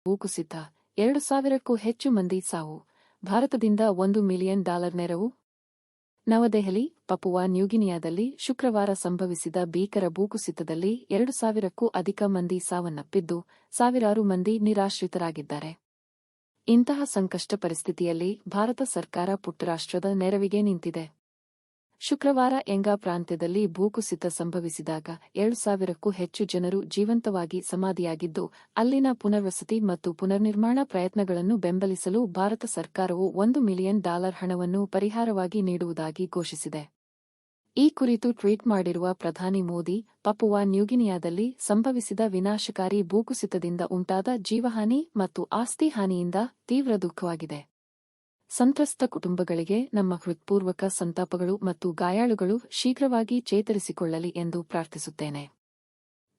ಭೂಕುಸಿತ 2,000ಕ್ಕೂ ಹೆಚ್ಚು ಮಂದಿ ಸಾವು. ಭಾರತದಿಂದ $1 ಮಿಲಿಯನ್ ನೆರವು. ನವದೆಹಲಿ, ಪಪುವಾ ನ್ಯೂಗಿನಿಯಾದಲ್ಲಿ ಶುಕ್ರವಾರ ಸಂಭವಿಸಿದ ಭೀಕರ ಭೂಕುಸಿತದಲ್ಲಿ 2,000ಕ್ಕೂ ಅಧಿಕ ಮಂದಿ ಸಾವನ್ನಪ್ಪಿದ್ದು, ಸಾವಿರಾರು ಮಂದಿ ನಿರಾಶ್ರಿತರಾಗಿದ್ದಾರೆ. ಇಂತಹ ಸಂಕಷ್ಟ ಪರಿಸ್ಥಿತಿಯಲ್ಲಿ ಭಾರತ ಸರ್ಕಾರ ಪುಟ್ಟರಾಷ್ಟ್ರದ ನೆರವಿಗೆ ನಿಂತಿದೆ. ಶುಕ್ರವಾರ ಎಂಗಾ ಪ್ರಾಂತ್ಯದಲ್ಲಿ ಭೂಕುಸಿತ ಸಂಭವಿಸಿದಾಗ 7,000ಕ್ಕೂ ಹೆಚ್ಚು ಜನರು ಜೀವಂತವಾಗಿ ಸಮಾಧಿಯಾಗಿದ್ದು, ಅಲ್ಲಿನ ಪುನರ್ವಸತಿ ಮತ್ತು ಪುನರ್ನಿರ್ಮಾಣ ಪ್ರಯತ್ನಗಳನ್ನು ಬೆಂಬಲಿಸಲು ಭಾರತ ಸರ್ಕಾರವು $1 ಮಿಲಿಯನ್ ಹಣವನ್ನು ಪರಿಹಾರವಾಗಿ ನೀಡುವುದಾಗಿ ಘೋಷಿಸಿದೆ. ಈ ಕುರಿತು ಟ್ವೀಟ್ ಮಾಡಿರುವ ಪ್ರಧಾನಿ ಮೋದಿ, ಪಪುವಾ ನ್ಯೂಗಿನಿಯಾದಲ್ಲಿ ಸಂಭವಿಸಿದ ವಿನಾಶಕಾರಿ ಭೂಕುಸಿತದಿಂದ ಉಂಟಾದ ಜೀವಹಾನಿ ಮತ್ತು ಆಸ್ತಿ ಹಾನಿಯಿಂದ ತೀವ್ರ ದುಃಖವಾಗಿದೆ. ಸಂತ್ರಸ್ತ ಕುಟುಂಬಗಳಿಗೆ ನಮ್ಮ ಹೃತ್ಪೂರ್ವಕ ಸಂತಾಪಗಳು ಮತ್ತು ಗಾಯಾಳುಗಳು ಶೀಘ್ರವಾಗಿ ಚೇತರಿಸಿಕೊಳ್ಳಲಿ ಎಂದು ಪ್ರಾರ್ಥಿಸುತ್ತೇನೆ.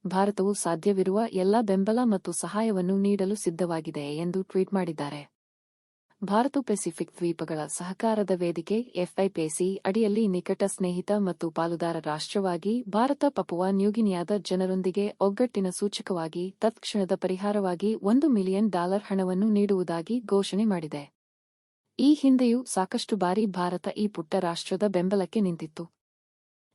ಭಾರತವು ಸಾಧ್ಯವಿರುವ ಎಲ್ಲಾ ಬೆಂಬಲ ಮತ್ತು ಸಹಾಯವನ್ನು ನೀಡಲು ಸಿದ್ಧವಾಗಿದೆ ಎಂದು ಟ್ವೀಟ್ ಮಾಡಿದ್ದಾರೆ. ಭಾರತ ಪೆಸಿಫಿಕ್ ದ್ವೀಪಗಳ ಸಹಕಾರದ ವೇದಿಕೆ FIPC ಅಡಿಯಲ್ಲಿ ನಿಕಟ ಸ್ನೇಹಿತ ಮತ್ತು ಪಾಲುದಾರ ರಾಷ್ಟ್ರವಾಗಿ ಭಾರತ ಪಪುವಾ ನ್ಯೂಗಿನಿಯಾದ ಜನರೊಂದಿಗೆ ಒಗ್ಗಟ್ಟಿನ ಸೂಚಕವಾಗಿ ತತ್ಕ್ಷಣದ ಪರಿಹಾರವಾಗಿ $1 ಮಿಲಿಯನ್ ಹಣವನ್ನು ನೀಡುವುದಾಗಿ ಘೋಷಣೆ ಮಾಡಿದೆ. ಈ ಹಿಂದೆಯೂ ಸಾಕಷ್ಟು ಬಾರಿ ಭಾರತ ಈ ಪುಟ್ಟ ರಾಷ್ಟ್ರದ ಬೆಂಬಲಕ್ಕೆ ನಿಂತಿತ್ತು.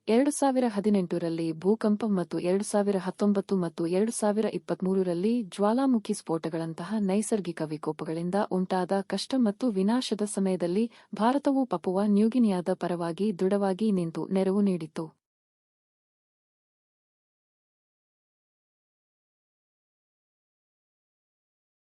2018ರಲ್ಲಿ ಭೂಕಂಪ ಮತ್ತು 2019 ಮತ್ತು 2023ರಲ್ಲಿ ಜ್ವಾಲಾಮುಖಿ ಸ್ಫೋಟಗಳಂತಹ ನೈಸರ್ಗಿಕ ವಿಕೋಪಗಳಿಂದ ಉಂಟಾದ ಕಷ್ಟ ಮತ್ತು ವಿನಾಶದ ಸಮಯದಲ್ಲಿ ಭಾರತವು ಪಪುವಾ ನ್ಯೂಗಿನಿಯಾದ ಪರವಾಗಿ ದೃಢವಾಗಿ ನಿಂತು ನೆರವು ನೀಡಿತು.